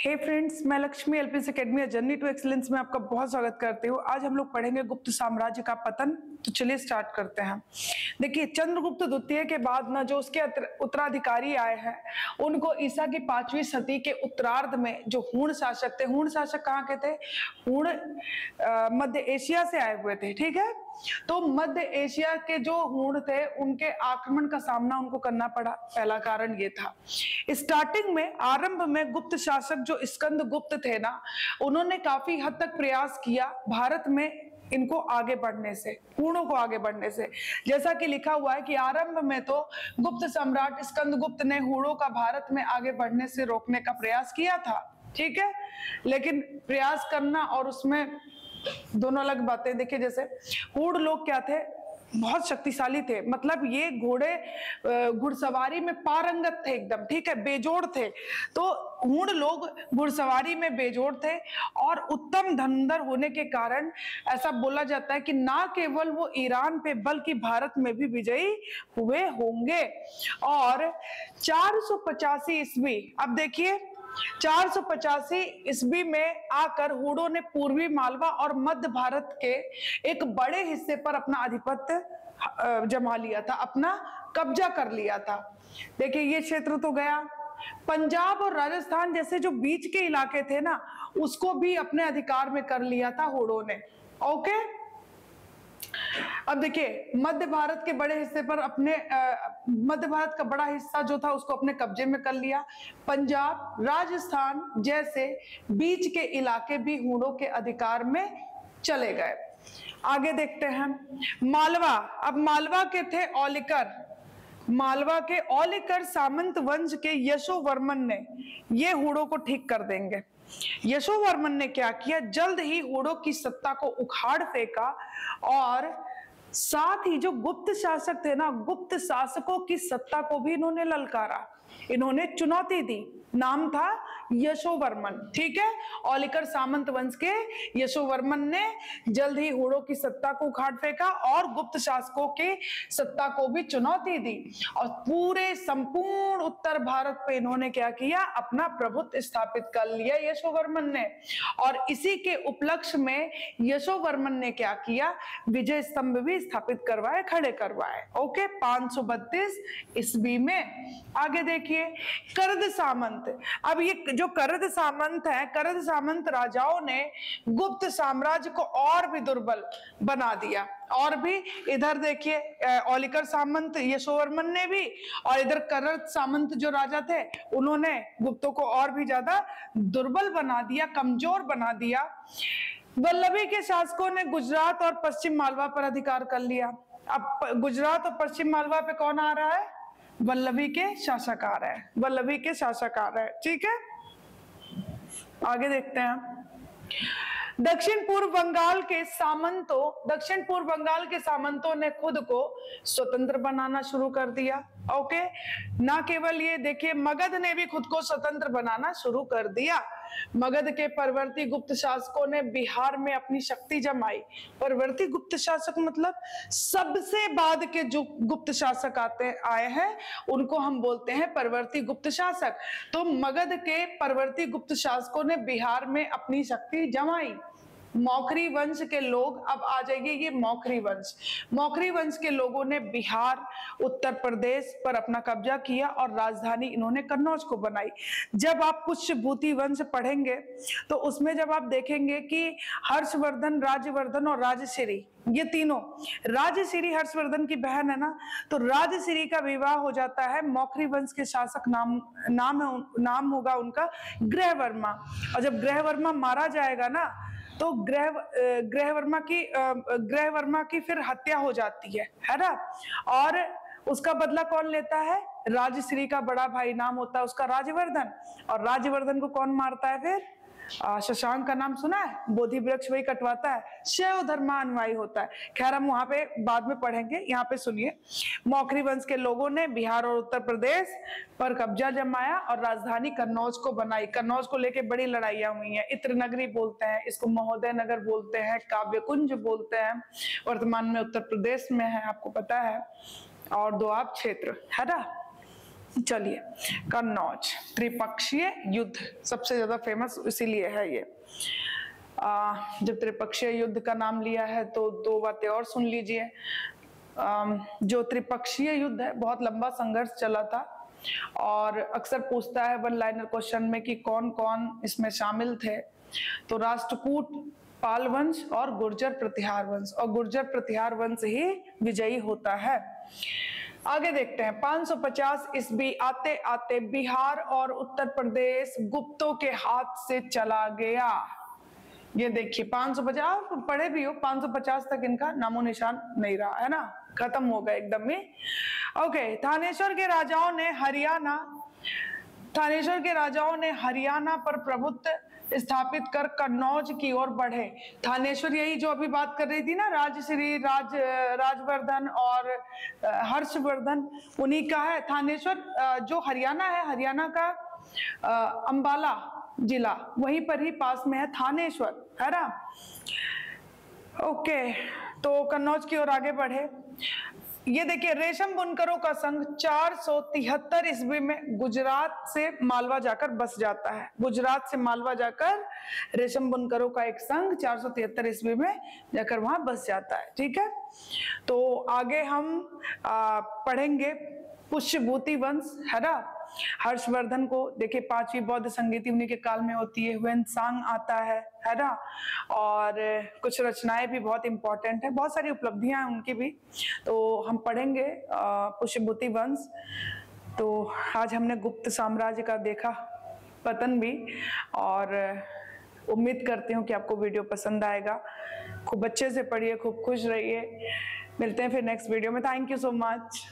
हे friends, मैं Lakshmi LPS Academy Journey to Excellence में आपका बहुत स्वागत करती हूँ। आज हम लोग पढ़ेंगे गुप्त साम्राज्य का पतन। तो चलिए स्टार्ट करते हैं। देखिए, चंद्रगुप्त द्वितीय के बाद ना जो उसके उत्तराधिकारी आए हैं, उनको ईसा की 5वीं सदी के उत्तरार्ध में जो हूण शासक थे, हूण शासक कहाँ के थे? हूण मध्य एशिया से आए हुए थे। ठीक है, तो मध्य एशिया के जो हूण थे उनके आक्रमण का सामना उनको करना पड़ा। पहला कारण ये था। स्टार्टिंग में, आरंभ में गुप्त शासक जो स्कंद गुप्त थे ना, उन्होंने काफी हद तक प्रयास किया भारत में इनको आगे बढ़ने से, हूणों को आगे बढ़ने से। जैसा कि लिखा हुआ है कि आरंभ में तो गुप्त सम्राट स्कंद गुप्त ने हूणों का भारत में आगे बढ़ने से रोकने का प्रयास किया था। ठीक है, लेकिन प्रयास करना और उसमें दोनों अलग बातें। देखिए, जैसे हूण लोग क्या थे? बहुत शक्तिशाली थे। मतलब ये घुड़सवारी में पारंगत थे एकदम। ठीक है, बेजोड़ थे। तो हूण लोग घुड़सवारी में बेजोड़ थे और उत्तम धनुर्धर होने के कारण ऐसा बोला जाता है कि ना केवल वो ईरान पे बल्कि भारत में भी विजयी हुए होंगे। और 485 ईस्वी, अब देखिए 485 ईस्वी में आकर हूणों ने पूर्वी मालवा और मध्य भारत के एक बड़े हिस्से पर अपना आधिपत्य जमा लिया था, अपना कब्जा कर लिया था। देखिए, ये क्षेत्र तो गया। पंजाब और राजस्थान जैसे जो बीच के इलाके थे ना, उसको भी अपने अधिकार में कर लिया था हूणों ने। ओके, अब देखिए, मध्य भारत के बड़े हिस्से पर अपने मध्य भारत का बड़ा हिस्सा जो था उसको अपने कब्जे में कर लिया। पंजाब, राजस्थान जैसे बीच के इलाके भी हूणों के अधिकार में चले गए। आगे देखते हैं मालवा। अब मालवा के थे औलिकर। मालवा के औलिकर सामंत वंश के यशोवर्मन ने ये हूणों को ठीक कर देंगे। यशोवर्मन ने क्या किया? जल्द ही हूणों की सत्ता को उखाड़ फेंका और साथ ही जो गुप्त शासक थे ना, गुप्त शासकों की सत्ता को भी इन्होंने ललकारा, इन्होंने चुनौती दी। नाम था यशोवर्मन। ठीक है, औलिकर सामंत वंश के यशोवर्मन ने जल्द ही हूणों की सत्ता को उखाड़ फेंका और गुप्त शासकों के सत्ता को भी चुनौती दी और पूरे संपूर्ण उत्तर भारत पे इन्होंने क्या किया? अपना प्रभुत्व स्थापित कर लिया यशोवर्मन ने। और इसी के उपलक्ष्य में यशोवर्मन ने क्या किया? विजय स्तंभ भी स्थापित करवाए, खड़े करवाए। ओके, 532 ईस्वी में। आगे देखिए, करद सामंत। अब ये जो करद सामंत है, करद सामंत राजाओं ने गुप्त साम्राज्य को और भी दुर्बल बना दिया। और भी इधर देखिए, औलिकर सामंत यशोवर्मन ने भी, और इधर करद सामंत जो राजा थे उन्होंने गुप्तों को और भी ज्यादा दुर्बल बना दिया, कमजोर बना दिया। वल्लभी के शासकों ने गुजरात और पश्चिम मालवा पर अधिकार कर लिया। अब गुजरात और पश्चिम मालवा पे कौन आ रहा है? वल्लभी के शासक आ रहे हैं, वल्लभी के शासक आ रहे हैं। ठीक है, आगे देखते हैं। दक्षिण पूर्व बंगाल के सामंतों ने खुद को स्वतंत्र बनाना शुरू कर दिया। ओके, ना केवल ये, देखिए मगध ने भी खुद को स्वतंत्र बनाना शुरू कर दिया। मगध के परवर्ती गुप्त शासकों ने बिहार में अपनी शक्ति जमाई। परवर्ती गुप्त शासक मतलब सबसे बाद के जो गुप्त शासक आए हैं उनको हम बोलते हैं परवर्ती गुप्त शासक। तो मगध के परवर्ती गुप्त शासकों ने बिहार में अपनी शक्ति जमाई। मौखरी वंश के लोग, अब आ जाइए ये मौखरी वंश। मौखरी वंश के लोगों ने बिहार, उत्तर प्रदेश पर अपना कब्जा किया और राजधानी इन्होंने कन्नौज को बनाई। जब आप पुष्यभूति वंश पढ़ेंगे तो उसमें जब आप देखेंगे कि हर्षवर्धन, राज्यवर्धन और राजश्री, ये तीनों, राजश्री हर्षवर्धन की बहन है ना, तो राजश्री का विवाह हो जाता है मौखरी वंश के शासक, नाम होगा उनका ग्रहवर्मा। और जब ग्रहवर्मा मारा जाएगा ना, तो ग्रहवर्मा की फिर हत्या हो जाती है ना। और उसका बदला कौन लेता है? राजश्री का बड़ा भाई, नाम होता है उसका राजवर्धन। और राजवर्धन को कौन मारता है फिर? शशांक का नाम सुना है? बोधि वृक्ष वही कटवाता है, शैव धर्मानुयायी होता है। खैर, हम वहां पे बाद में पढ़ेंगे, यहाँ पे सुनिए। मौखरी वंश के लोगों ने बिहार और उत्तर प्रदेश पर कब्जा जमाया और राजधानी कन्नौज को बनाई। कन्नौज को लेके बड़ी लड़ाइयां हुई हैं। इत्र नगरी बोलते हैं इसको, महोदय नगर बोलते हैं, काव्य कुंज बोलते हैं। वर्तमान में उत्तर प्रदेश में है, आपको पता है। और दोआब क्षेत्र है ना। चलिए, कन्नौज त्रिपक्षीय युद्ध सबसे ज्यादा फेमस इसीलिए है ये। जब त्रिपक्षीय युद्ध का नाम लिया है तो दो बातें और सुन लीजिए। जो त्रिपक्षीय युद्ध है बहुत लंबा संघर्ष चला था और अक्सर पूछता है वन लाइनर क्वेश्चन में कि कौन कौन इसमें शामिल थे। तो राष्ट्रकूट पाल वंश और गुर्जर प्रतिहार वंश, और गुर्जर प्रतिहार वंश ही विजयी होता है। आगे देखते हैं। 550 ईस्वी आते आते बिहार और उत्तर प्रदेश गुप्तों के हाथ से चला गया। ये देखिए 550 पढ़े भी हो, 550 तक इनका नामो निशान नहीं रहा है ना, खत्म हो गया एकदम ही। ओके, थानेश्वर के राजाओं ने हरियाणा पर प्रभुत्व स्थापित कर कन्नौज की ओर बढ़े। थानेश्वर यही जो अभी बात कर रही थी ना, राजवर्धन और हर्षवर्धन, उन्हीं का है थानेश्वर। जो हरियाणा है, हरियाणा का अंबाला जिला, वहीं पर ही पास में है थानेश्वर, है ना। ओके, तो कन्नौज की ओर आगे बढ़े। ये देखिए, रेशम बुनकरों का संघ 473 ईस्वी में गुजरात से मालवा जाकर बस जाता है। गुजरात से मालवा जाकर रेशम बुनकरों का एक संघ 473 ईस्वी में जाकर वहां बस जाता है। ठीक है, तो आगे हम पढ़ेंगे पुष्यभूति वंश, है ना। हर्षवर्धन को देखिए 5वीं बौद्ध संगीति उन्हीं के काल में होती है। ह्वेनसांग आता है ना। और कुछ रचनाएं भी बहुत इंपॉर्टेंट है, बहुत सारी उपलब्धियां हैं उनकी भी, तो हम पढ़ेंगे पुष्यभूति वंश। तो आज हमने गुप्त साम्राज्य का देखा पतन भी, और उम्मीद करती हूँ कि आपको वीडियो पसंद आएगा। खूब अच्छे से पढ़िए, खूब खुश रहिए। मिलते हैं फिर नेक्स्ट वीडियो में। Thank you so much.